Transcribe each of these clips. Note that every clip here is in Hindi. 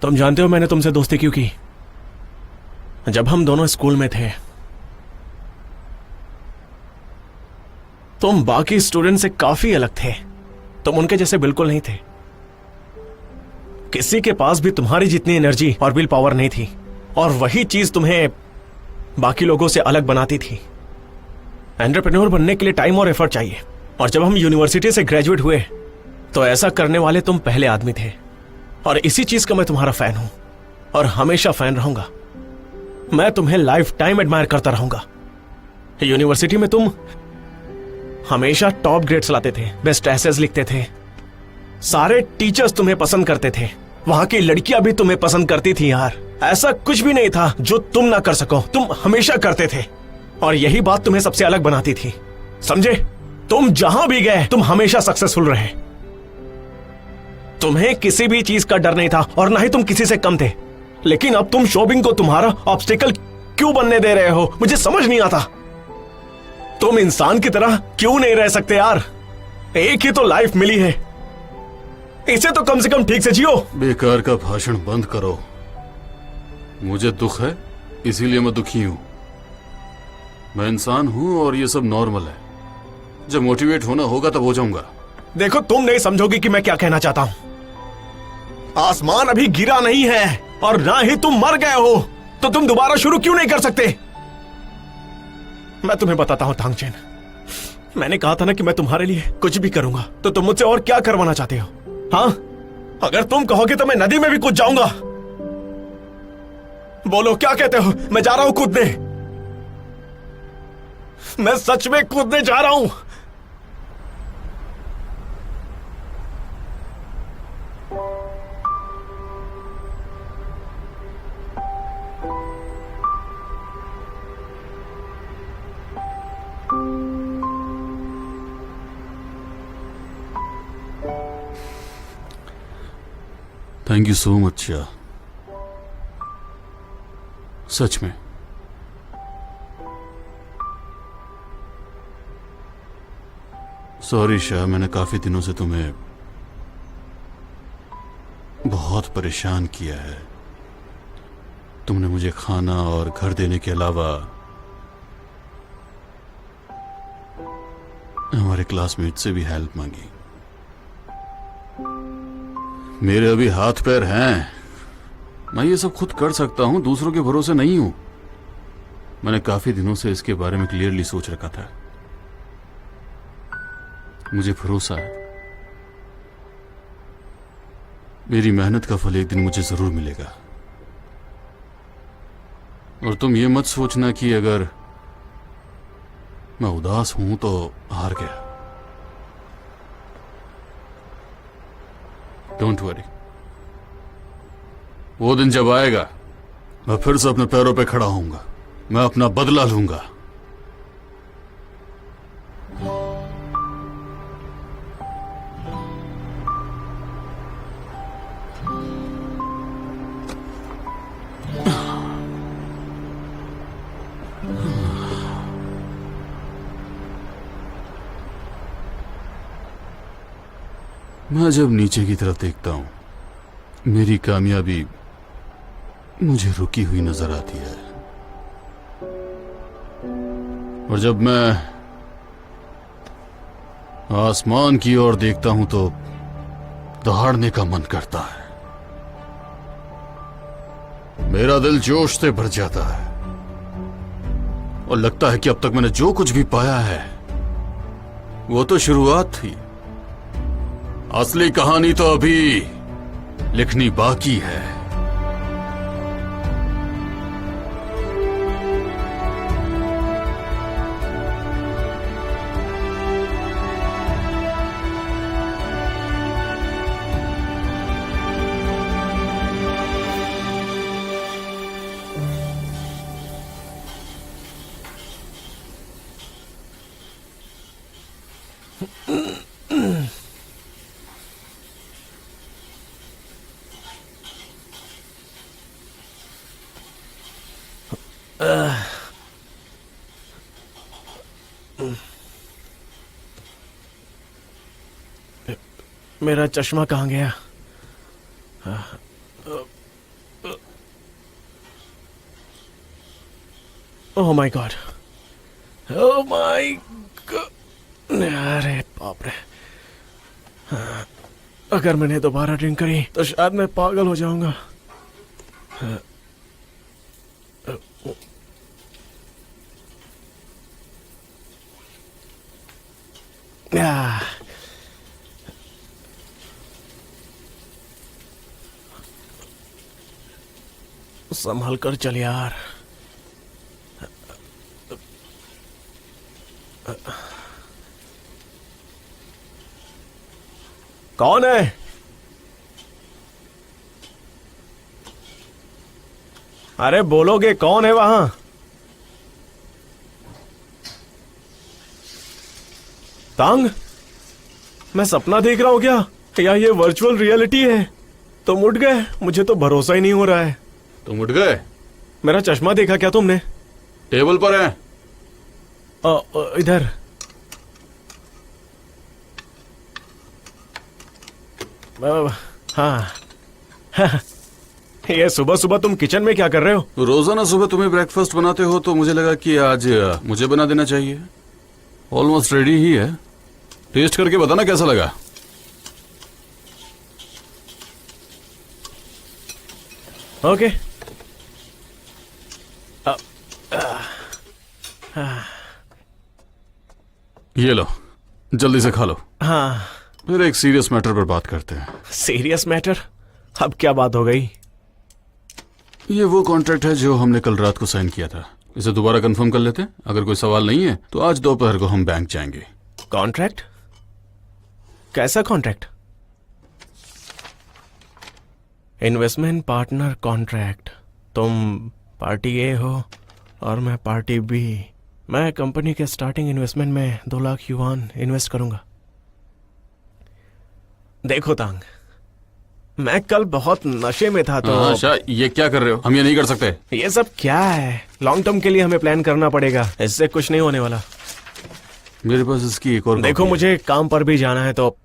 तुम जानते हो मैंने तुमसे दोस्ती क्यों की? जब हम दोनों स्कूल में थे तुम बाकी स्टूडेंट से काफी अलग थे। तुम उनके जैसे बिल्कुल नहीं थे। किसी के पास भी तुम्हारी जितनी एनर्जी और विल पावर नहीं थी, और वही चीज तुम्हें बाकी लोगों से अलग बनाती थी। एंटरप्रेन्योर बनने के लिए टाइम और एफर्ट चाहिए, और जब हम यूनिवर्सिटी से ग्रेजुएट हुए तो ऐसा करने वाले तुम पहले आदमी थे। और इसी चीज का मैं तुम्हारा फैन हूं और हमेशा फैन रहूंगा। मैं तुम्हें लाइफ टाइम एडमायर करता रहूंगा। यूनिवर्सिटी में तुम हमेशा टॉप ग्रेड्स लाते थे, बेस्ट एसेस लिखते थे, सारे टीचर्स तुम्हें पसंद करते थे, वहां की लड़कियां भी तुम्हें पसंद करती थी। यार ऐसा कुछ भी नहीं था जो तुम ना कर सको, तुम हमेशा करते थे, और यही बात तुम्हें सबसे अलग बनाती थी। समझे? तुम जहां भी गए तुम हमेशा सक्सेसफुल रहे। तुम्हें किसी भी चीज का डर नहीं था और ना ही तुम किसी से कम थे। लेकिन अब तुम शोबिंग को तुम्हारा ऑब्स्टिकल क्यों बनने दे रहे हो, मुझे समझ नहीं आता। तुम इंसान की तरह क्यों नहीं रह सकते यार? एक ही तो लाइफ मिली है, इसे तो कम से कम ठीक से जियो। बेकार का भाषण बंद करो। मुझे दुख है इसीलिए मैं दुखी हूं। मैं इंसान हूं और ये सब नॉर्मल है। जब मोटिवेट होना होगा तब हो जाऊंगा। देखो तुम नहीं समझोगे कि मैं क्या कहना चाहता हूं। आसमान अभी गिरा नहीं है और ना ही तुम मर गए हो, तो तुम दोबारा शुरू क्यों नहीं कर सकते? मैं तुम्हें बताता हूं तांगचेन, मैंने कहा था ना कि मैं तुम्हारे लिए कुछ भी करूंगा, तो तुम मुझसे और क्या करवाना चाहते हो? हाँ, अगर तुम कहोगे तो मैं नदी में भी कूद जाऊंगा। बोलो क्या कहते हो? मैं जा रहा हूं कूदने, मैं सच में कूदने जा रहा हूं। Thank you so much Shah, सच में। सॉरी शाह, मैंने काफी दिनों से तुम्हें बहुत परेशान किया है। तुमने मुझे खाना और घर देने के अलावा हमारे क्लासमेट से भी हेल्प मांगी। मेरे अभी हाथ पैर हैं, मैं ये सब खुद कर सकता हूं, दूसरों के भरोसे नहीं हूं। मैंने काफी दिनों से इसके बारे में क्लियरली सोच रखा था। मुझे भरोसा है मेरी मेहनत का फल एक दिन मुझे जरूर मिलेगा। और तुम ये मत सोचना कि अगर मैं उदास हूं तो हार गया। डोंट वरी, वो दिन जब आएगा मैं फिर से अपने पैरों पे खड़ा होऊंगा। मैं अपना बदला लूंगा। मैं जब नीचे की तरफ देखता हूं मेरी कामयाबी मुझे रुकी हुई नजर आती है, और जब मैं आसमान की ओर देखता हूं तो दहाड़ने का मन करता है। मेरा दिल जोश से भर जाता है और लगता है कि अब तक मैंने जो कुछ भी पाया है वो तो शुरुआत थी। असली कहानी तो अभी लिखनी बाकी है। मेरा चश्मा कहाँ गया? Oh my God, oh my God, अरे बाप रे। अगर मैंने दोबारा ड्रिंक करी तो शायद मैं पागल हो जाऊंगा। संभल कर चल यार। कौन है? अरे बोलोगे कौन है वहां? तांग, मैं सपना देख रहा हूं क्या, या ये वर्चुअल रियलिटी है? तुम उठ गए, मुझे तो भरोसा ही नहीं हो रहा है। तुम उठ गए? मेरा चश्मा देखा क्या तुमने? टेबल पर है। इधर। हाँ। ये सुबह सुबह तुम किचन में क्या कर रहे हो? रोजाना सुबह तुम्हें ब्रेकफास्ट बनाते हो तो मुझे लगा कि आज मुझे बना देना चाहिए। ऑलमोस्ट रेडी ही है, टेस्ट करके बताना कैसा लगा। ओके। ये लो, जल्दी से खा लो। हाँ। फिर एक सीरियस मैटर पर बात करते हैं। Serious matter? अब क्या बात हो गई? ये वो कॉन्ट्रैक्ट है जो हमने कल रात को साइन किया था। इसे दोबारा कंफर्म कर लेते हैं। अगर कोई सवाल नहीं है तो आज दोपहर को हम बैंक जाएंगे। कॉन्ट्रैक्ट? कैसा कॉन्ट्रैक्ट? Investment partner contract. तुम पार्टी ए हो और मैं पार्टी बी। मैं कंपनी के स्टार्टिंग इन्वेस्टमेंट में 2 लाख युआन इन्वेस्ट करूंगा। देखो तांग, मैं कल बहुत नशे में था तो। अच्छा, ये क्या कर रहे हो? हम ये नहीं कर सकते। ये सब क्या है? लॉन्ग टर्म के लिए हमें प्लान करना पड़ेगा, इससे कुछ नहीं होने वाला। मेरे पास इसकी एक और देखो, मुझे काम पर भी जाना है तो।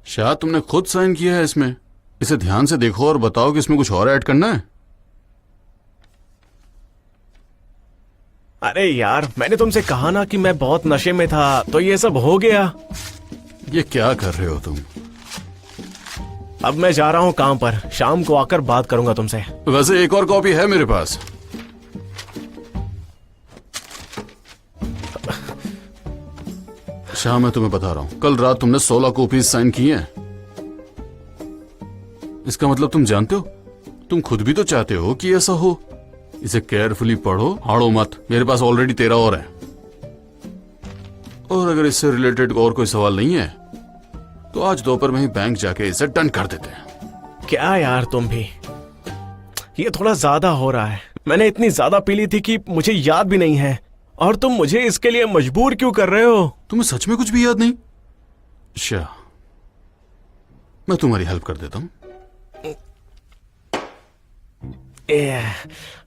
शायद तुमने खुद साइन किया है इसमें। इसे ध्यान से देखो और बताओ कि इसमें कुछ और ऐड करना है। अरे यार, मैंने तुमसे कहा ना कि मैं बहुत नशे में था, तो ये सब हो गया। ये क्या कर रहे हो तुम? अब मैं जा रहा हूँ काम पर, शाम को आकर बात करूंगा तुमसे। वैसे एक और कॉपी है मेरे पास। शाम, मैं तुम्हें बता रहा हूं, कल रात तुमने 16 कॉपीज साइन की हैं। इसका मतलब तुम जानते हो, तुम खुद भी तो चाहते हो कि ऐसा हो। इसे केयरफुली पढ़ो, हाड़ो मत। मेरे पास ऑलरेडी 13 और है। और अगर इससे रिलेटेड और कोई सवाल नहीं है तो आज दोपहर में ही बैंक जाके इसे डन कर देते हैं। क्या यार तुम भी, ये थोड़ा ज्यादा हो रहा है। मैंने इतनी ज्यादा पी ली थी कि मुझे याद भी नहीं है, और तुम मुझे इसके लिए मजबूर क्यों कर रहे हो? तुम्हें सच में कुछ भी याद नहीं? अच्छा, मैं तुम्हारी हेल्प कर देता हूं।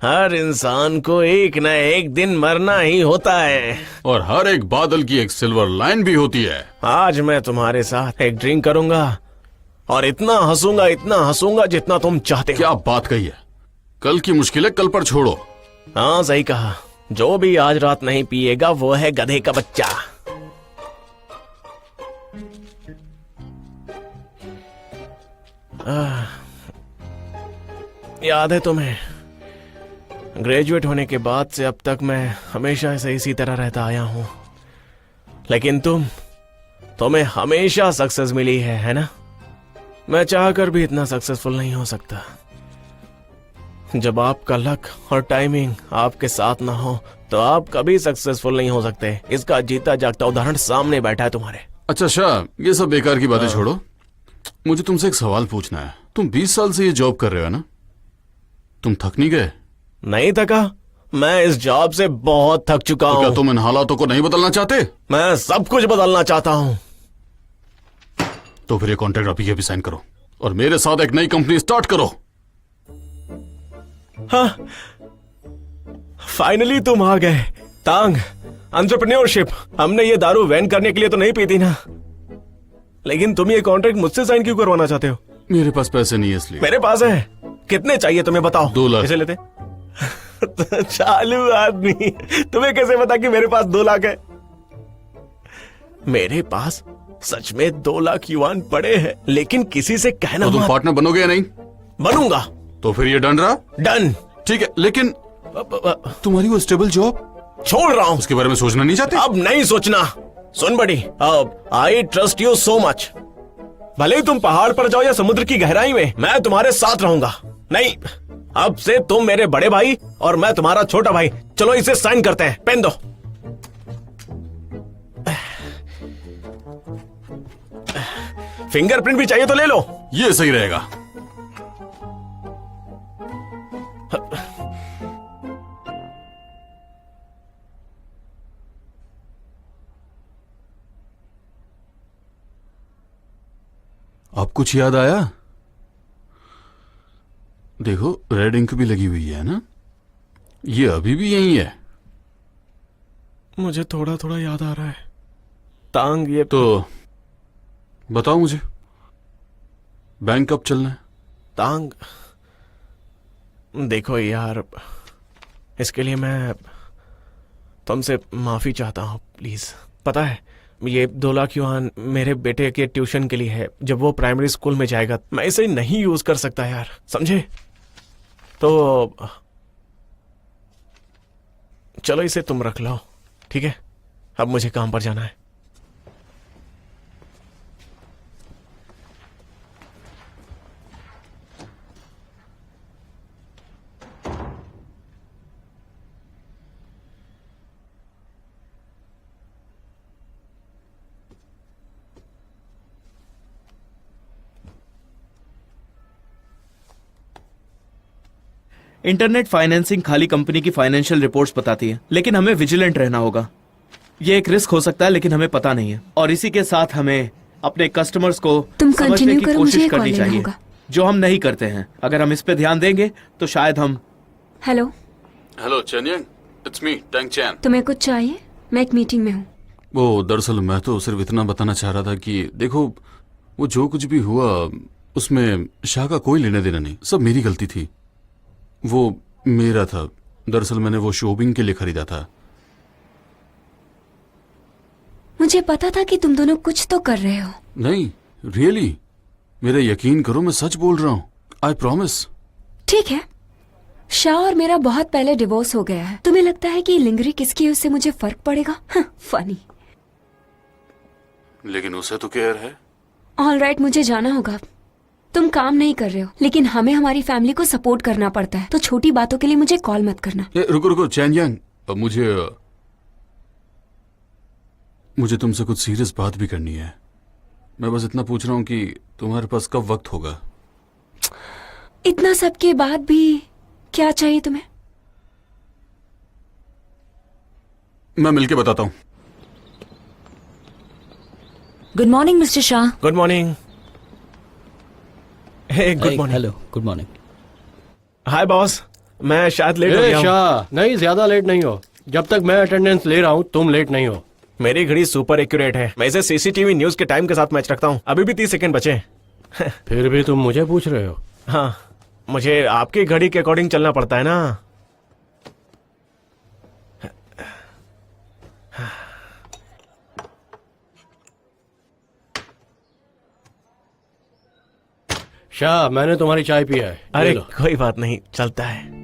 हर इंसान को एक ना एक दिन मरना ही होता है, और हर एक बादल की एक सिल्वर लाइन भी होती है। आज मैं तुम्हारे साथ एक ड्रिंक करूंगा और इतना हंसूंगा जितना तुम चाहते हो। क्या बात कही है? कल की मुश्किलें कल पर छोड़ो। हाँ, सही कहा। जो भी आज रात नहीं पिएगा वो है गधे का बच्चा। याद है तुम्हें, ग्रेजुएट होने के बाद से अब तक मैं हमेशा से इसी तरह रहता आया हूं, लेकिन तुम्हें हमेशा सक्सेस मिली है ना? मैं चाहकर भी इतना सक्सेसफुल नहीं हो सकता। जब आपका लक और टाइमिंग आपके साथ ना हो तो आप कभी सक्सेसफुल नहीं हो सकते। इसका जीता जागता उदाहरण सामने बैठा है तुम्हारे। अच्छा शाह, ये सब बेकार की बातें छोड़ो। मुझे तुमसे एक सवाल पूछना है। तुम 20 साल से ये जॉब कर रहे हो ना? तुम थक नहीं गए? नहीं थका। मैं इस जॉब से बहुत थक चुका हूं। क्या तुम इन हालातों को नहीं बदलना चाहते? मैं सब कुछ बदलना चाहता हूं। तो फिर ये कॉन्ट्रैक्ट अभी अभी साइन करो और मेरे साथ एक नई कंपनी स्टार्ट करो। हाँ, फाइनली तुम आ गए। तांग, एंटरप्रेन्योरशिप, हमने ये दारू वैन करने के लिए तो नहीं पी थी ना, लेकिन तुम ये कॉन्ट्रैक्ट मुझसे साइन क्यों करवाना चाहते हो? मेरे पास पैसे नहीं है इसलिए। मेरे पास है। कितने चाहिए तुम्हें बताओ? 2 लाख। इसे लेते। चालू आदमी, तुम्हें कैसे पता कि मेरे पास 2 लाख है? मेरे पास सच में 2 लाख युआन पड़े हैं, लेकिन किसी से कहना तो तुम मत। पार्टनर बनोगे या नहीं? बनूंगा। तो फिर ये डन रहा। डन। ठीक है, लेकिन तुम्हारी वो स्टेबल जॉब, छोड़ रहा हूं। उसके बारे में सोचना नहीं चाहते? अब नहीं सोचना। सुन बड़ी, अब I trust you so much. भले ही तुम पहाड़ पर जाओ या समुद्र की गहराई में, मैं तुम्हारे साथ रहूंगा। नहीं, अब से तुम मेरे बड़े भाई और मैं तुम्हारा छोटा भाई। चलो इसे साइन करते हैं। पेन दो। फिंगरप्रिंट भी चाहिए तो ले लो। ये सही रहेगा। आप कुछ याद आया? देखो, रेड इंक भी लगी हुई है ना? ये अभी भी यही है। मुझे थोड़ा थोड़ा याद आ रहा है। तांग, ये तो बताओ मुझे, बैंक कब चलना है? तांग, देखो यार, इसके लिए मैं तुमसे माफी चाहता हूँ, प्लीज। पता है, ये 2 लाख युआन मेरे बेटे के ट्यूशन के लिए है। जब वो प्राइमरी स्कूल में जाएगा, मैं इसे नहीं यूज कर सकता यार, समझे? तो चलो इसे तुम रख लो, ठीक है? अब मुझे काम पर जाना है। इंटरनेट फाइनेंसिंग खाली कंपनी की फाइनेंशियल रिपोर्ट्स बताती है, लेकिन हमें विजिलेंट रहना होगा। ये एक रिस्क हो सकता है, लेकिन हमें पता नहीं है, और इसी के साथ हमें अपने कस्टमर्स को तुम समझने कंटिन्यू की करो, मुझे कोशिश एक कॉल करनी लेना चाहिए, होगा। जो हम नहीं करते हैं। अगर हम इस पे ध्यान देंगे तो शायद हम। Hello, hello Chenyang, it's me Tang Chen. तुम्हें कुछ चाहिए? मैं एक मीटिंग में हूँ। वो दरअसल मैं तो सिर्फ इतना बताना चाह रहा था कि देखो, वो जो कुछ भी हुआ उसमें शाह का कोई लेना देना नहीं, सब मेरी गलती थी। वो मेरा था। दरअसल मैंने वो शोबिंग के लिए खरीदा था। मुझे पता था कि तुम दोनों कुछ तो कर रहे हो। नहीं, रियली, मेरा यकीन करो, मैं सच बोल रहा हूँ। I promise. ठीक है, शाह और मेरा बहुत पहले डिवोर्स हो गया है। तुम्हें लगता है कि लिंगरी किसकी है उससे मुझे फर्क पड़ेगा? फनी। लेकिन उसे तो केयर है। ऑल राइट, मुझे जाना होगा। तुम काम नहीं कर रहे हो, लेकिन हमें हमारी फैमिली को सपोर्ट करना पड़ता है, तो छोटी बातों के लिए मुझे कॉल मत करना। रुको रुको चैनयांग, मुझे तुमसे कुछ सीरियस बात भी करनी है। मैं बस इतना पूछ रहा हूँ कि तुम्हारे पास कब वक्त होगा? इतना सब के बाद भी क्या चाहिए तुम्हें? मैं मिलके बताता हूँ। Good morning mister Shah. Good morning. Hey, good morning. Hello, good morning. Hi boss, मैं शायद लेट हो ए गया हूँ। शाह, नहीं ज्यादा लेट नहीं हो। जब तक मैं अटेंडेंस ले रहा हूँ तुम लेट नहीं हो। मेरी घड़ी सुपर एक्यूरेट है। मैं इसे सीसीटीवी न्यूज के टाइम के साथ मैच रखता हूँ। अभी भी 30 सेकंड बचे हैं। फिर भी तुम मुझे पूछ रहे हो? हाँ, मुझे आपकी घड़ी के अकॉर्डिंग चलना पड़ता है ना। शाह, मैंने तुम्हारी चाय पिया है। अरे ले लो। कोई बात नहीं, चलता है।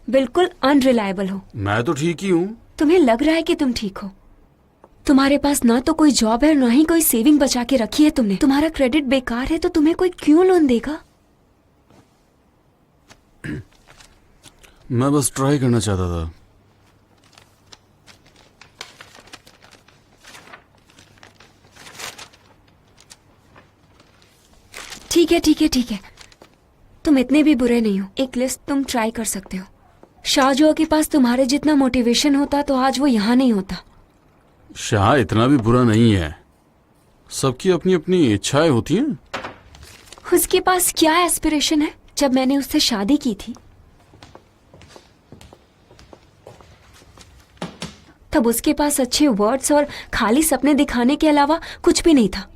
बिल्कुल अनरिलायबल हो। मैं तो ठीक ही हूँ। तुम्हें लग रहा है कि तुम ठीक हो। तुम्हारे पास ना तो कोई जॉब है ना ही कोई सेविंग बचा के रखी है तुमने। तुम्हारा क्रेडिट बेकार है तो तुम्हें कोई क्यों लोन देगा? मैं बस ट्राई करना चाहता था। ठीक है ठीक है ठीक है, तुम इतने भी बुरे नहीं हो। एक लिस्ट तुम ट्राई कर सकते हो। शाहजहाँ के पास तुम्हारे जितना मोटिवेशन होता तो आज वो यहाँ नहीं होता। शाह इतना भी बुरा नहीं है। सबकी अपनी अपनी इच्छाएं होती हैं। उसके पास क्या एस्पिरेशन है? जब मैंने उससे शादी की थी तब उसके पास अच्छे वर्ड्स और खाली सपने दिखाने के अलावा कुछ भी नहीं था।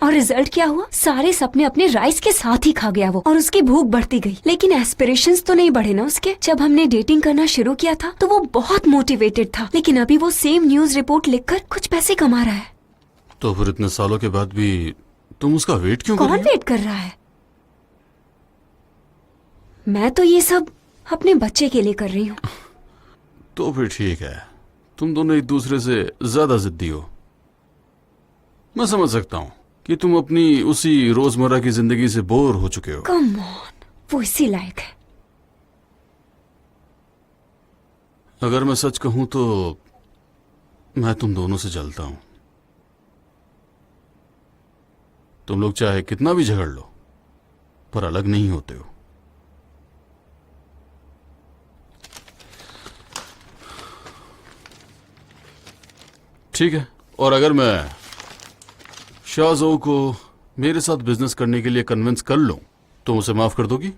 और रिजल्ट क्या हुआ? सारे सपने अपने राइस के साथ ही खा गया वो, और उसकी भूख बढ़ती गई। लेकिन एस्पिरेशंस तो नहीं बढ़े ना उसके। जब हमने डेटिंग करना शुरू किया था तो वो बहुत मोटिवेटेड था, लेकिन अभी वो सेम न्यूज रिपोर्ट लिखकर कुछ पैसे कमा रहा है। तो फिर इतने सालों के बाद भी तुम उसका वेट क्यों कर कौन रही हो? वेट कर रहा है? मैं तो ये सब अपने बच्चे के लिए कर रही हूँ। तो फिर ठीक है, तुम दोनों एक दूसरे से ज्यादा जिद्दी हो। मैं समझ सकता हूँ कि तुम अपनी उसी रोजमर्रा की जिंदगी से बोर हो चुके हो। कम ऑन, वो इसी लायक है। अगर मैं सच कहूं तो मैं तुम दोनों से जलता हूं। तुम लोग चाहे कितना भी झगड़ लो पर अलग नहीं होते हो। ठीक है, और अगर मैं शाहजो को मेरे साथ बिजनेस करने के लिए कन्विंस कर लूं तो उसे माफ कर दोगी?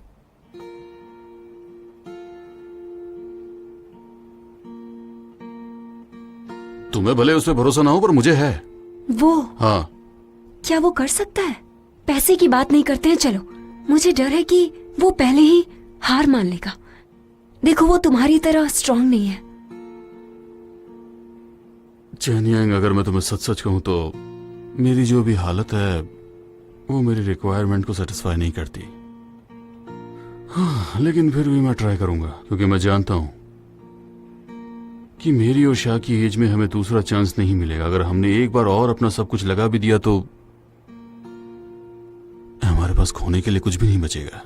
तुम्हें भले उस पर भरोसा ना हो पर मुझे है। वो हाँ, क्या वो कर सकता है? पैसे की बात नहीं करते हैं, चलो। मुझे डर है कि वो पहले ही हार मान लेगा। देखो, वो तुम्हारी तरह स्ट्रांग नहीं है। चैनियांग, अगर मैं तुम्हें सच सच कहूं तो मेरी जो भी हालत है वो मेरी रिक्वायरमेंट को सेटिस्फाई नहीं करती। हाँ, लेकिन फिर भी मैं ट्राई करूंगा, क्योंकि मैं जानता हूं कि मेरी और शाह की एज में हमें दूसरा चांस नहीं मिलेगा। अगर हमने एक बार और अपना सब कुछ लगा भी दिया तो हमारे पास खोने के लिए कुछ भी नहीं बचेगा।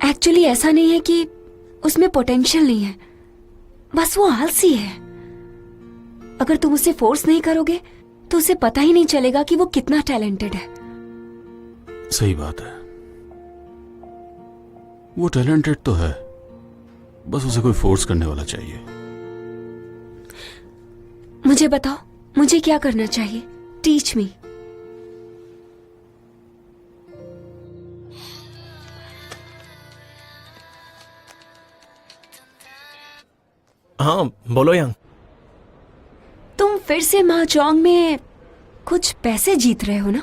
एक्चुअली ऐसा नहीं है कि उसमें पोटेंशियल नहीं है, बस वो आलसी है। अगर तुम उसे फोर्स नहीं करोगे तो उसे पता ही नहीं चलेगा कि वो कितना टैलेंटेड है। सही बात है, वो टैलेंटेड तो है, बस उसे कोई फोर्स करने वाला चाहिए। मुझे बताओ, मुझे क्या करना चाहिए? Teach me. हाँ बोलो यंग। तुम फिर से महाजोंग में कुछ पैसे जीत रहे हो ना?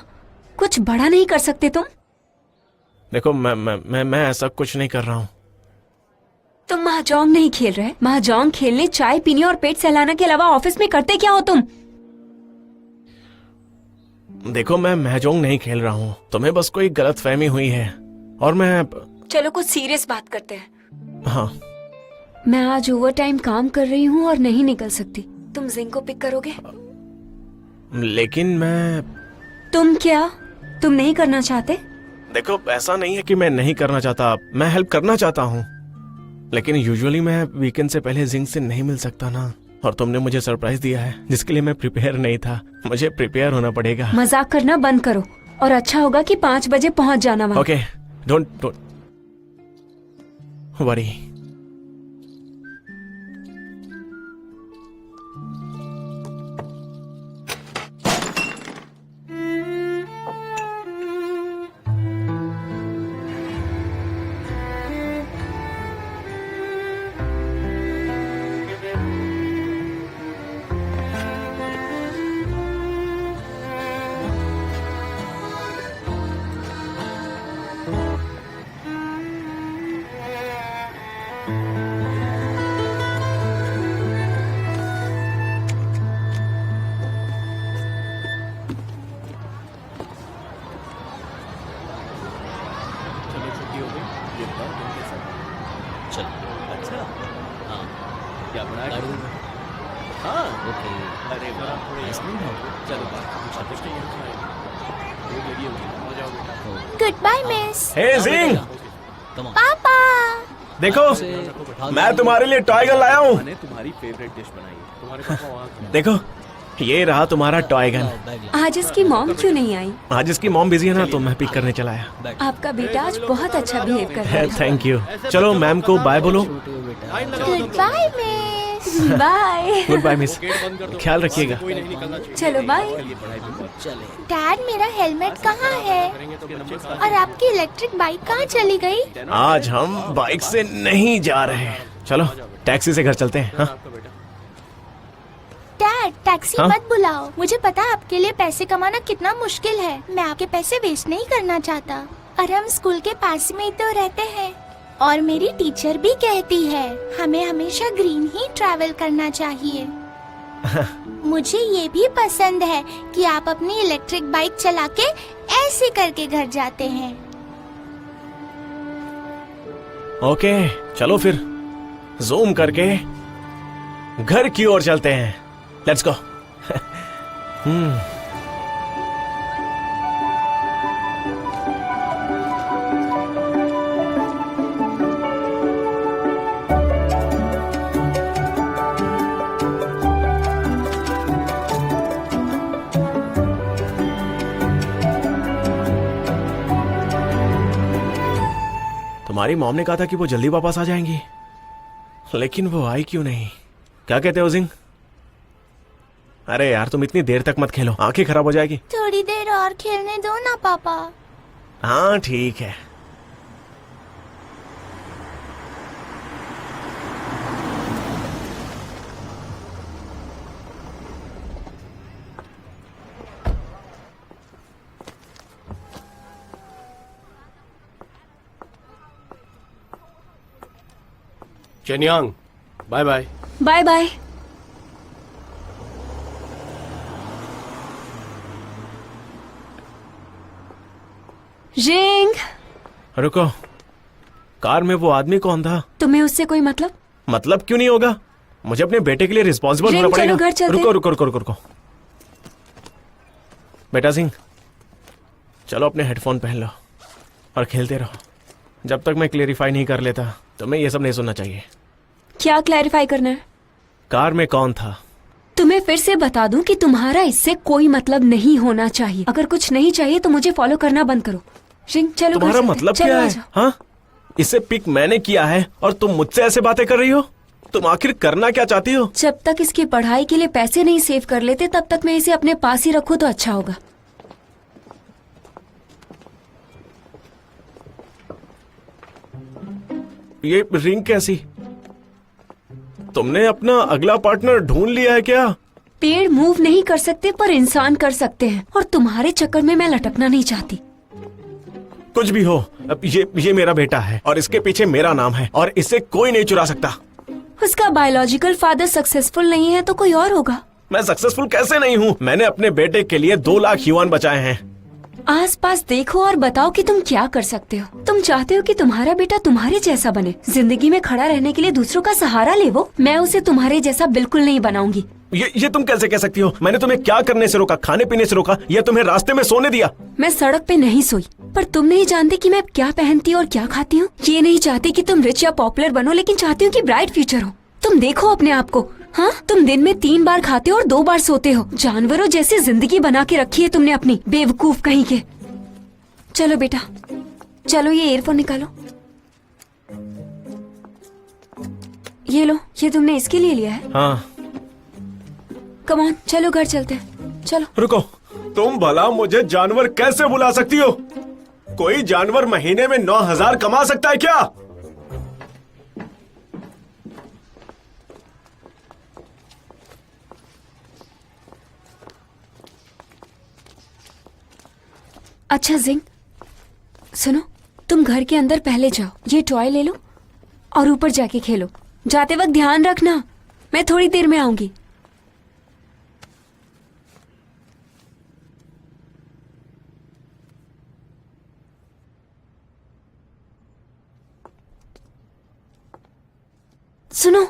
कुछ बड़ा नहीं कर सकते तुम? देखो मैं ऐसा कुछ नहीं कर रहा हूँ। तुम महाजोंग नहीं खेल रहे। महाजोंग खेलने, चाय पीने और पेट सहलाने के अलावा ऑफिस में करते क्या हो तुम? देखो, मैं महजोंग नहीं खेल रहा हूँ। तुम्हें बस कोई गलतफहमी हुई है और मैं चलो कुछ सीरियस बात करते हैं। हाँ, मैं आज ओवर टाइम काम कर रही हूँ और नहीं निकल सकती। तुम जिंग को पिक करोगे? लेकिन मैं तुम क्या? तुम नहीं करना चाहते? देखो, ऐसा नहीं है कि मैं नहीं करना चाहता, मैं हेल्प करना चाहता हूँ, लेकिन यूजुअली मैं वीकेंड से पहले जिंग से नहीं मिल सकता ना। और तुमने मुझे सरप्राइज दिया है जिसके लिए मैं प्रिपेयर नहीं था। मुझे प्रिपेयर होना पड़ेगा। मजाक करना बंद करो, और अच्छा होगा कि 5 बजे पहुंच जाना वहां। Okay, don't worry. ये बताओ तुम कैसा हो? चल अच्छा हाँ क्या बनाया गाड़ी तुमने? में। हाँ ओके अरे वाह थोड़े आइसक्रीम खाओ चलो स्वादिष्ट है भूख लगी होगी आ जाओ बेटा गुड बाय मिस हे जिंग, कम ऑन पापा देखो मैं तुम्हारे लिए टॉय गन लाया हूँ। मैंने तुम्हारी फेवरेट डिश बनाई है तुम्हारे पापा वहाँ देखो ये रहा तुम्हारा टॉय गन। बैग ला आज इसकी मॉम क्यों नहीं आई? आज इसकी मॉम बिजी है ना, तो मैं पिक करने चला आया। बैग आपका बेटा आज बहुत अच्छा बिहेव कर रहा है। Thank you. चलो मैम को बाय बोलो। छोटे हो बेटा goodbye miss bye. Goodbye miss, gate बंद कर दो, ख्याल रखिएगा। कोई नहीं निकलना चाहिए। चलो बाय। ये पढ़ाई पे मत चले डैड मेरा हेलमेट कहाँ है करेंगे तो बच्चे और आपकी इलेक्ट्रिक बाइक कहाँ चली गई? आज हम बाइक से नहीं जा रहे हैं, चलो टैक्सी से घर चलते हैं। हाँ? आपका बेटा डैड टैक्सी हाँ? मत बुलाओ, मुझे पता है आपके लिए पैसे कमाना कितना मुश्किल है। मैं आपके पैसे वेस्ट नहीं करना चाहता और हम स्कूल के पास में ही तो रहते हैं और मेरी टीचर भी कहती है हमें हमेशा ग्रीन ही ट्रैवल करना चाहिए। मुझे ये भी पसंद है कि आप अपनी इलेक्ट्रिक बाइक चला के ऐसे करके घर जाते हैं। ओके चलो फिर जूम करके घर की ओर चलते हैं। Let's go. तुम्हारी मॉम ने कहा था कि वो जल्दी वापस आ जाएंगी, लेकिन वो आई क्यों नहीं? क्या कहते हो जिंग? अरे यार तुम इतनी देर तक मत खेलो, आंखें खराब हो जाएगी। थोड़ी देर और खेलने दो ना पापा। हाँ ठीक है। Chenyang bye bye. Bye bye. Jing, रुको, कार में वो आदमी कौन था? तुम्हें उससे कोई मतलब? मतलब क्यों नहीं होगा, मुझे अपने बेटे के लिए रिस्पॉन्सिबल जिंग, होना चलो पड़ेगा। घर चलते रुको हैं। रुको रुको रुको रुको। बेटा सिंह चलो अपने हेडफोन पहन लो और खेलते रहो। जब तक मैं क्लेरिफाई नहीं कर लेता तुम्हें ये सब नहीं सुनना चाहिए। क्या क्लैरिफाई करना है? कार में कौन था? तुम्हें फिर से बता दूं कि तुम्हारा इससे कोई मतलब नहीं होना चाहिए। अगर कुछ नहीं चाहिए तो मुझे फॉलो करना बंद करो। जिंग चलो घर तुम्हारा चलते हैं। मतलब चलो, क्या आ है? जाओ। हाँ, इसे पिक मैंने किया है और तुम मुझसे ऐसे बातें कर रही हो। तुम आखिर करना क्या चाहती हो? जब तक इसकी पढ़ाई के लिए पैसे नहीं सेव कर लेते तब तक मैं इसे अपने पास ही रखूं तो अच्छा होगा। ये रिंग कैसी? तुमने अपना अगला पार्टनर ढूंढ लिया है क्या? पेड़ मूव नहीं कर सकते पर इंसान कर सकते हैं और तुम्हारे चक्कर में मैं लटकना नहीं चाहती। कुछ भी हो, अब ये मेरा बेटा है और इसके पीछे मेरा नाम है और इसे कोई नहीं चुरा सकता। उसका बायोलॉजिकल फादर सक्सेसफुल नहीं है तो कोई और होगा। मैं सक्सेसफुल कैसे नहीं हूँ? मैंने अपने बेटे के लिए 2 लाख युआन बचाए हैं। आसपास देखो और बताओ कि तुम क्या कर सकते हो। तुम चाहते हो कि तुम्हारा बेटा तुम्हारे जैसा बने, जिंदगी में खड़ा रहने के लिए दूसरों का सहारा ले। वो मैं उसे तुम्हारे जैसा बिल्कुल नहीं बनाऊंगी। ये तुम कैसे कह सकती हो? मैंने तुम्हें क्या करने से रोका? खाने पीने से रोका या तुम्हें रास्ते में सोने दिया? मैं सड़क पे नहीं सोई, पर तुम नहीं जानते कि मैं क्या पहनती हूँ और क्या खाती हूँ। ये नहीं चाहती कि तुम रिच या पॉपुलर बनो, लेकिन चाहती हूँ कि ब्राइट फ्यूचर हो। तुम देखो अपने आप को। हाँ, तुम दिन में 3 बार खाते हो और 2 बार सोते हो। जानवरों जैसी जिंदगी बना के रखी है तुमने अपनी, बेवकूफ कहीं के। चलो बेटा, चलो ये ईयरफोन निकालो। ये लो, ये तुमने इसके लिए लिया है। हाँ कम ऑन, चलो घर चलते हैं। चलो। रुको, तुम भला मुझे जानवर कैसे बुला सकती हो? कोई जानवर महीने में 9,000 कमा सकता है क्या? अच्छा जिंग, सुनो, तुम घर के अंदर पहले जाओ, ये टॉय ले लो और ऊपर जाके खेलो। जाते वक्त ध्यान रखना, मैं थोड़ी देर में आऊंगी। सुनो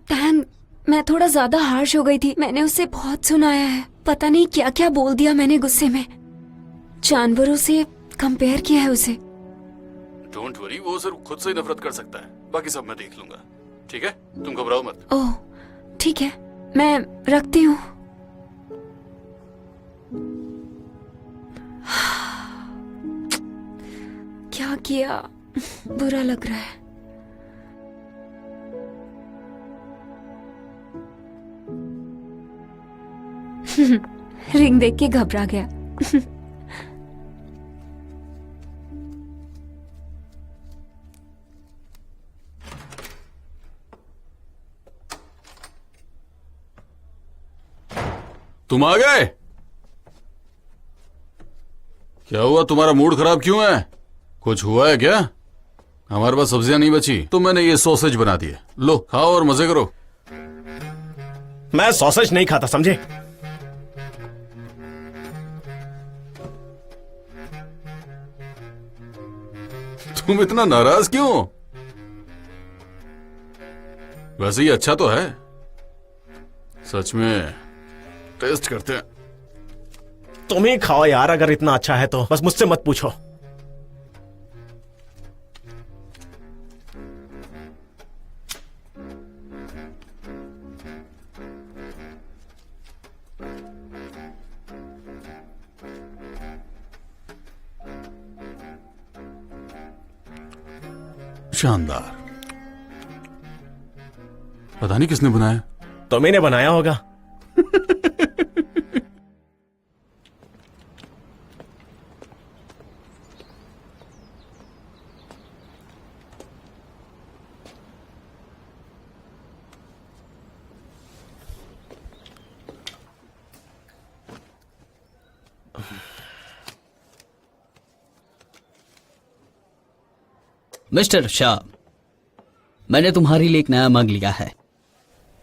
टैंग, मैं थोड़ा ज्यादा हार्श हो गई थी। मैंने उसे बहुत सुनाया है। पता नहीं क्या क्या बोल दिया मैंने गुस्से में। जानवरों से कंपेयर किया है उसे। डोंट वरी, वो सिर्फ खुद से ही नफरत कर सकता है, बाकी सब मैं देख लूंगा। ठीक है, तुम घबराओ मत। ओह ठीक है, मैं रखती हूँ। क्या किया, बुरा लग रहा है। रिंग देख के घबरा गया। तुम आ गए? क्या हुआ, तुम्हारा मूड खराब क्यों है? कुछ हुआ है क्या? हमारे पास सब्जियां नहीं बची तो मैंने ये सॉसेज बना दिए, लो खाओ और मजे करो। मैं सॉसेज नहीं खाता, समझे? तुम इतना नाराज क्यों? वैसे ही अच्छा तो है, सच में टेस्ट करते हैं। तुम ही खाओ यार, अगर इतना अच्छा है तो। बस मुझसे मत पूछो। शानदार। पता नहीं किसने बनाया। तुम्ही ने बनाया होगा। मिस्टर शाह, मैंने तुम्हारे लिए एक नया मग लिया है।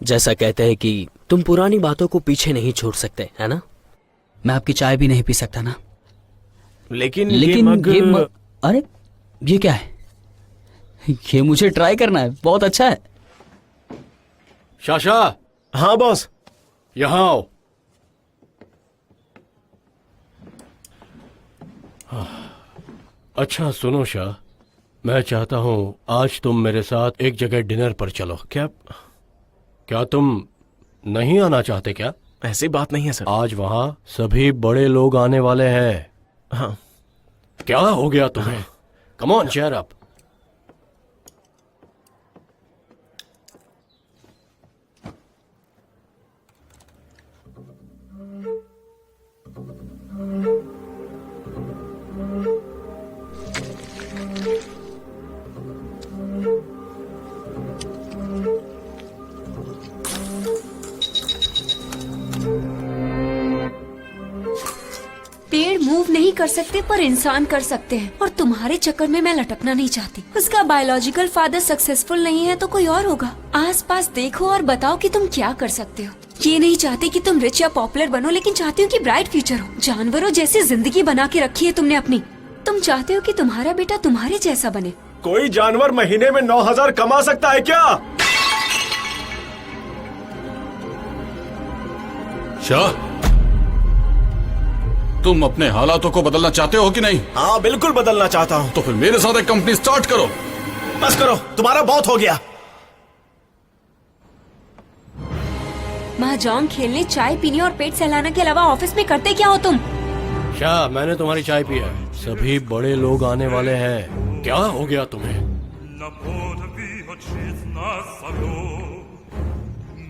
जैसा कहते हैं कि तुम पुरानी बातों को पीछे नहीं छोड़ सकते, है ना? मैं आपकी चाय भी नहीं पी सकता ना। लेकिन ये मग अरे ये क्या है? ये मुझे ट्राई करना है, बहुत अच्छा है। शाशा, हाँ बॉस। यहाँ आओ। अच्छा सुनो शाह, मैं चाहता हूँ आज तुम मेरे साथ एक जगह डिनर पर चलो। क्या तुम नहीं आना चाहते क्या? ऐसी बात नहीं है सर। आज वहाँ सभी बड़े लोग आने वाले हैं। हाँ। क्या हो गया तुम्हें? Come on cheer up. पेड़ मूव नहीं कर सकते पर इंसान कर सकते हैं, और तुम्हारे चक्कर में मैं लटकना नहीं चाहती। उसका बायोलॉजिकल फादर सक्सेसफुल नहीं है तो कोई और होगा। आसपास देखो और बताओ कि तुम क्या कर सकते हो। ये नहीं चाहती कि तुम रिच या पॉपुलर बनो, लेकिन चाहती हो कि ब्राइट फ्यूचर हो। जानवरों जैसी जिंदगी बना के रखी है तुमने अपनी। तुम चाहते हो कि तुम्हारा बेटा तुम्हारे जैसा बने। कोई जानवर महीने में 9,000 कमा सकता है क्या? शाह, तुम अपने हालातों को बदलना चाहते हो कि नहीं? हाँ बिल्कुल बदलना चाहता हूँ। तो फिर मेरे साथ एक कंपनी स्टार्ट करो। बस करो, तुम्हारा बहुत हो गया। महजौन खेलने, चाय पीने और पेट सहलाने के अलावा ऑफिस में करते क्या हो तुम? शाह, मैंने तुम्हारी चाय पी है। सभी बड़े लोग आने वाले हैं। क्या हो गया तुम्हें? Na podwí ojczyzna swego,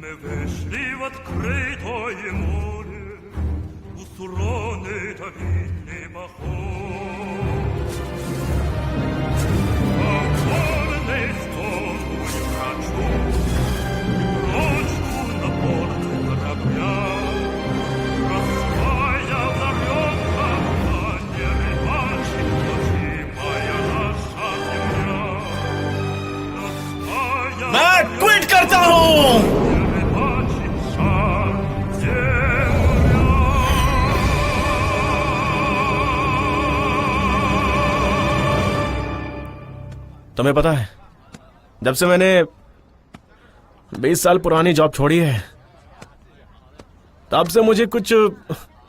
my wyszli w odkryte moре, usurony ta winny machor. A korny stąd mój braczu, broczu na port hrabia, rozwajał zarionka, a nie rybaczy, choć moja nasza ziemia. मैं क्विट करता हूँ। तुम्हें पता है, जब से मैंने 20 साल पुरानी जॉब छोड़ी है, तब से मुझे कुछ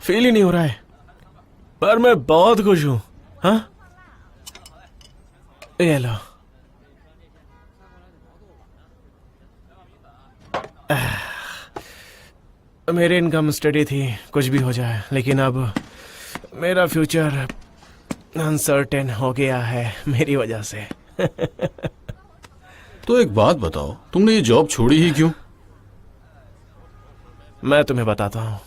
फील ही नहीं हो रहा है, पर मैं बहुत खुश हूं। हाँ, ये लो। मेरी इनकम स्टडी थी, कुछ भी हो जाए, लेकिन अब मेरा फ्यूचर अनसर्टेन हो गया है मेरी वजह से। तो एक बात बताओ, तुमने ये जॉब छोड़ी ही क्यों? मैं तुम्हें बताता हूँ।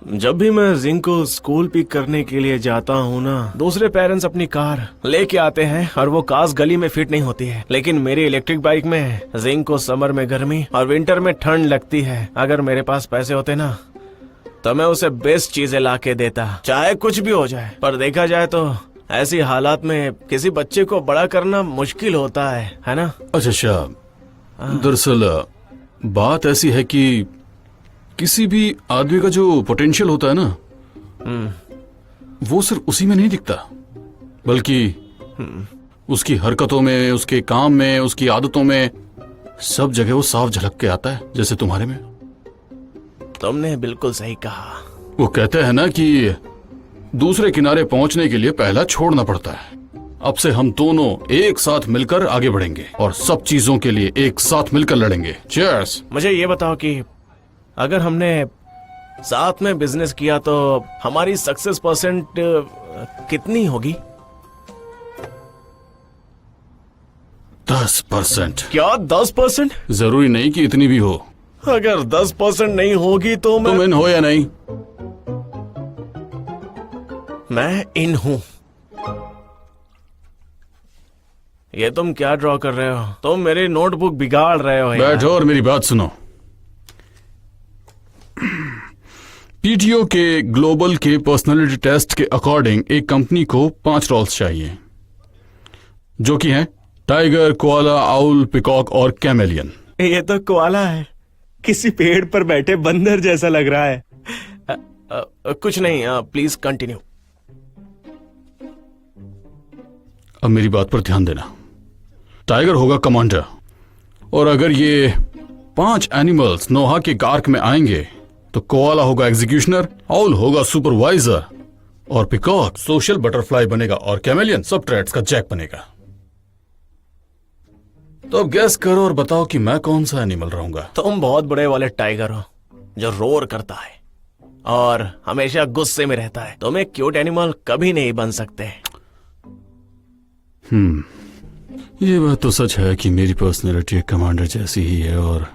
जब भी मैं जिंग को स्कूल पिक करने के लिए जाता हूँ ना, दूसरे पेरेंट्स अपनी कार लेके आते हैं और वो कार गली में फिट नहीं होती है, लेकिन मेरी इलेक्ट्रिक बाइक में जिंग को समर में गर्मी और विंटर में ठंड लगती है। अगर मेरे पास पैसे होते ना तो मैं उसे बेस्ट चीजें ला के देता, चाहे कुछ भी हो जाए। पर देखा जाए तो ऐसी हालात में किसी बच्चे को बड़ा करना मुश्किल होता है ना? अच्छा शाह, दरअसल बात ऐसी है कि किसी भी आदमी का जो पोटेंशियल होता है ना, वो सिर्फ उसी में नहीं दिखता, बल्कि उसकी हरकतों में, उसके काम में, उसकी आदतों में, सब जगह वो साफ झलक के आता है, जैसे तुम्हारे में। तुमने बिल्कुल सही कहा। वो कहते हैं ना कि दूसरे किनारे पहुंचने के लिए पहला छोड़ना पड़ता है। अब से हम दोनों एक साथ मिलकर आगे बढ़ेंगे और सब चीजों के लिए एक साथ मिलकर लड़ेंगे। चीयर्स। मुझे ये बताओ कि अगर हमने साथ में बिजनेस किया तो हमारी सक्सेस परसेंट कितनी होगी? 10%। क्या 10%? जरूरी नहीं कि इतनी भी हो। अगर 10% नहीं होगी तो तुम इन हो या नहीं? मैं इन हूं। ये तुम क्या ड्रॉ कर रहे हो? तुम मेरी नोटबुक बिगाड़ रहे हो यार। बैठो और मेरी बात सुनो। पीटीओ के ग्लोबल के पर्सनालिटी टेस्ट के अकॉर्डिंग एक कंपनी को 5 रोल्स चाहिए, जो कि हैं टाइगर, कोआला, आउल, पिकॉक और कैमेलियन। ये तो कोआला है, किसी पेड़ पर बैठे बंदर जैसा लग रहा है। कुछ नहीं, प्लीज कंटिन्यू। अब मेरी बात पर ध्यान देना। टाइगर होगा कमांडर, और अगर ये 5 एनिमल्स नोहा के गार्क में आएंगे तो कोआला होगा एग्जीक्यूशनर, आउल होगा सुपरवाइजर और पिकॉक सोशल बटरफ्लाई बनेगा और कैमेलियन सब ट्रेड्स का जैक बनेगा। तो अब गैस करो और बताओ कि मैं कौन सा एनिमल रहूंगा। तुम बहुत बड़े वाले टाइगर हो जो रोर करता है और हमेशा गुस्से में रहता है। तुम एक क्यूट एनिमल कभी नहीं बन सकते। ये बात तो सच है कि मेरी पर्सनैलिटी कमांडर जैसी ही है। और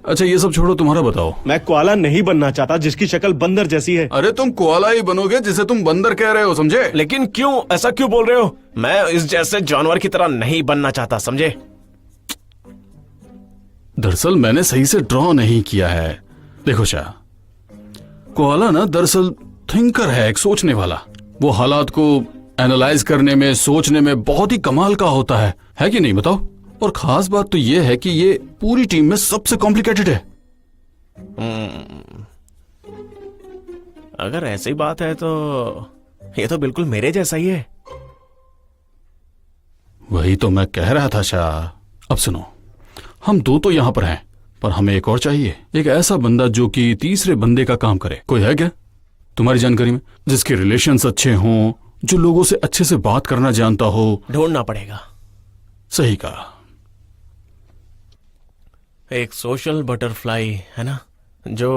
अच्छा ये सब छोड़ो, तुम्हारा बताओ। मैं कोआला नहीं बनना चाहता जिसकी शक्ल बंदर जैसी है। अरे तुम कोआला ही बनोगे जिसे तुम बंदर कह रहे हो, समझे? लेकिन क्यों, ऐसा क्यों बोल रहे हो? मैं इस जैसे जानवर की तरह नहीं बनना चाहता, समझे? दरअसल मैंने सही से ड्रॉ नहीं किया है। देखो शाह, कोआला ना दरअसल थिंकर है, एक सोचने वाला। वो हालात को एनालाइज करने में, सोचने में बहुत ही कमाल का होता है कि नहीं बताओ? और खास बात तो ये है कि ये पूरी टीम में सबसे कॉम्प्लिकेटेड है। अगर ऐसी बात है तो ये तो बिल्कुल मेरे जैसा ही है। वही तो मैं कह रहा था शाह। अब सुनो, हम 2 तो यहां पर हैं, पर हमें एक और चाहिए। एक ऐसा बंदा जो कि तीसरे बंदे का काम करे। कोई है क्या तुम्हारी जानकारी में, जिसके रिलेशंस अच्छे हों, जो लोगों से अच्छे से बात करना जानता हो? ढूंढना पड़ेगा। सही कहा। एक सोशल बटरफ्लाई है ना, जो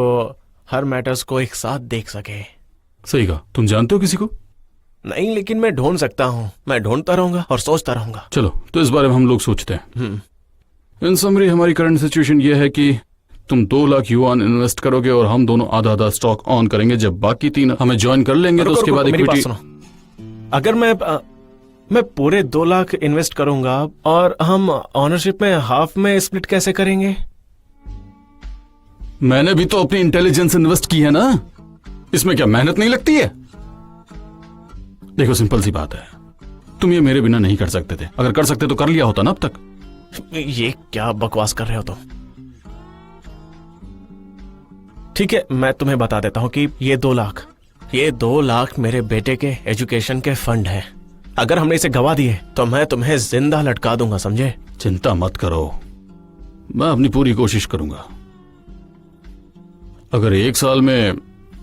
हर मैटर्स को एक साथ देख सके। सही कहा। तुम जानते हो किसी को? नहीं, लेकिन मैं ढूंढ सकता हूँ। मैं ढूंढता रहूंगा और सोचता रहूंगा। चलो, तो इस बारे में हम लोग सोचते हैं। इन समरी हमारी करंट सिचुएशन ये है कि तुम 2 लाख युआन इन्वेस्ट करोगे और हम दोनों आधा आधा स्टॉक ऑन करेंगे। जब बाकी 3 हमें ज्वाइन कर लेंगे तो उसके बाद मेरी बात इक्विटी। सुनो, अगर मैं पूरे 2 लाख इन्वेस्ट करूंगा और हम ऑनरशिप में हाफ में स्प्लिट कैसे करेंगे? मैंने भी तो अपनी इंटेलिजेंस इन्वेस्ट की है ना, इसमें क्या मेहनत नहीं लगती है? देखो सिंपल सी बात है, तुम ये मेरे बिना नहीं कर सकते थे। अगर कर सकते तो कर लिया होता ना अब तक। ये क्या बकवास कर रहे हो तुम? ठीक है, मैं तुम्हें बता देता हूं कि ये 2 लाख मेरे बेटे के एजुकेशन के फंड है। अगर हमने इसे गवा दिए तो मैं तुम्हें जिंदा लटका दूंगा, समझे? चिंता मत करो, मैं अपनी पूरी कोशिश करूंगा। अगर 1 साल में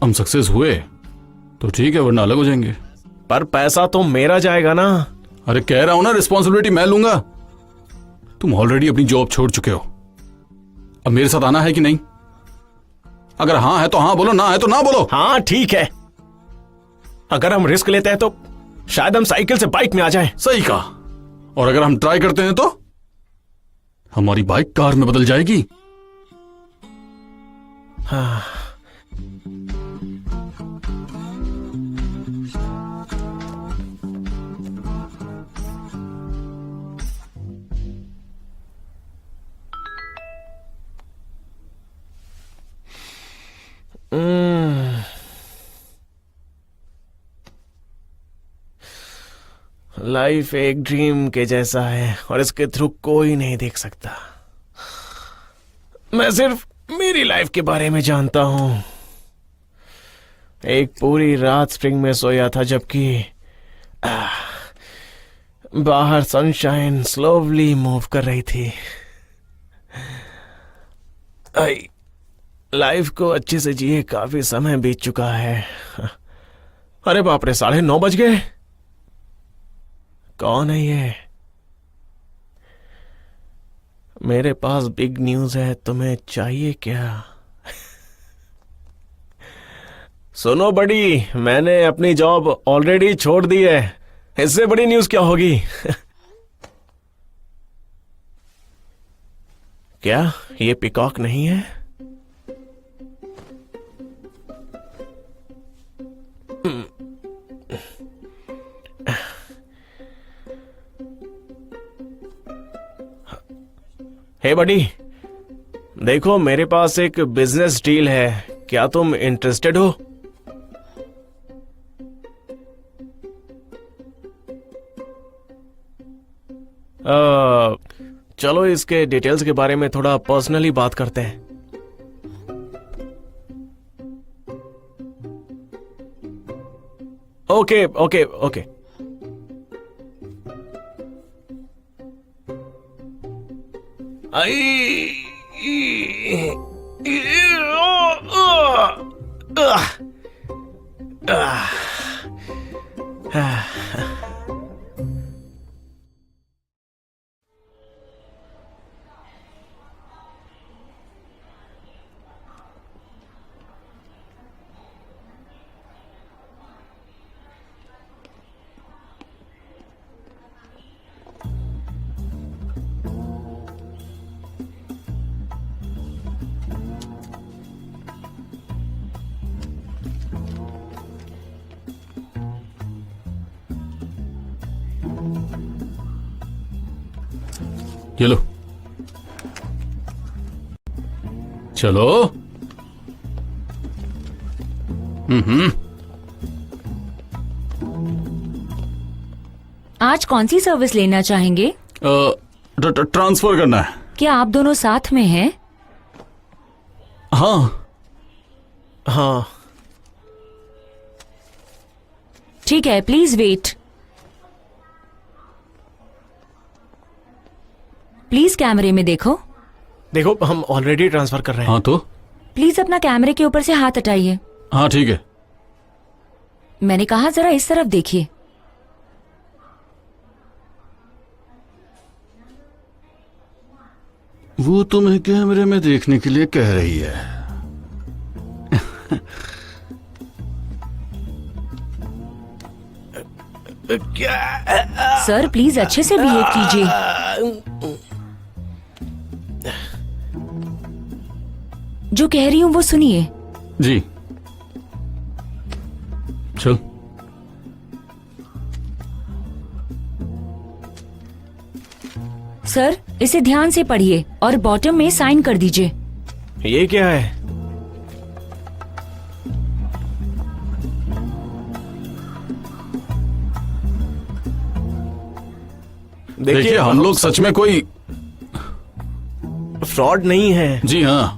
हम सक्सेस हुए तो ठीक है, वरना अलग हो जाएंगे। पर पैसा तो मेरा जाएगा ना। अरे कह रहा हूं ना, रिस्पॉन्सिबिलिटी मैं लूंगा। तुम ऑलरेडी अपनी जॉब छोड़ चुके हो, अब मेरे साथ आना है कि नहीं? अगर हाँ है तो हाँ बोलो, ना है तो ना बोलो। हाँ ठीक है, अगर हम रिस्क लेते हैं तो शायद हम साइकिल से बाइक में आ जाएं। सही कहा। और अगर हम ट्राई करते हैं तो हमारी बाइक कार में बदल जाएगी। हाँ। लाइफ एक ड्रीम के जैसा है और इसके थ्रू कोई नहीं देख सकता। मैं सिर्फ मेरी लाइफ के बारे में जानता हूं। एक पूरी रात स्प्रिंग में सोया था, जबकि बाहर सनशाइन स्लोली मूव कर रही थी। लाइफ को अच्छे से जिए काफी समय बीत चुका है। अरे बाप रे, 9:30 बज गए। कौन है ये? मेरे पास बिग न्यूज है, तुम्हें चाहिए क्या? सुनो बड़ी, मैंने अपनी जॉब ऑलरेडी छोड़ दी है। इससे बड़ी न्यूज क्या होगी? क्या ये पिकॉक नहीं है? हे बडी, देखो मेरे पास एक बिजनेस डील है, क्या तुम इंटरेस्टेड हो? चलो इसके डिटेल्स के बारे में थोड़ा पर्सनली बात करते हैं। Okay okay okay. ये लो, चलो। आज कौन सी सर्विस लेना चाहेंगे? ट्रांसफर करना है। क्या आप दोनों साथ में हैं? हाँ हाँ ठीक है, प्लीज वेट। प्लीज कैमरे में देखो। देखो, हम ऑलरेडी ट्रांसफर कर रहे हैं। हाँ तो प्लीज अपना कैमरे के ऊपर से हाथ हटाइए। हाँ ठीक है। मैंने कहा जरा इस तरफ देखिए। वो तुम्हें कैमरे में देखने के लिए कह रही है। सर प्लीज अच्छे से बिहेव कीजिए। जो कह रही हूँ वो सुनिए। जी चल। सर इसे ध्यान से पढ़िए और बॉटम में साइन कर दीजिए। ये क्या है? देखिए हम लोग सच में कोई फ्रॉड नहीं है। जी हाँ,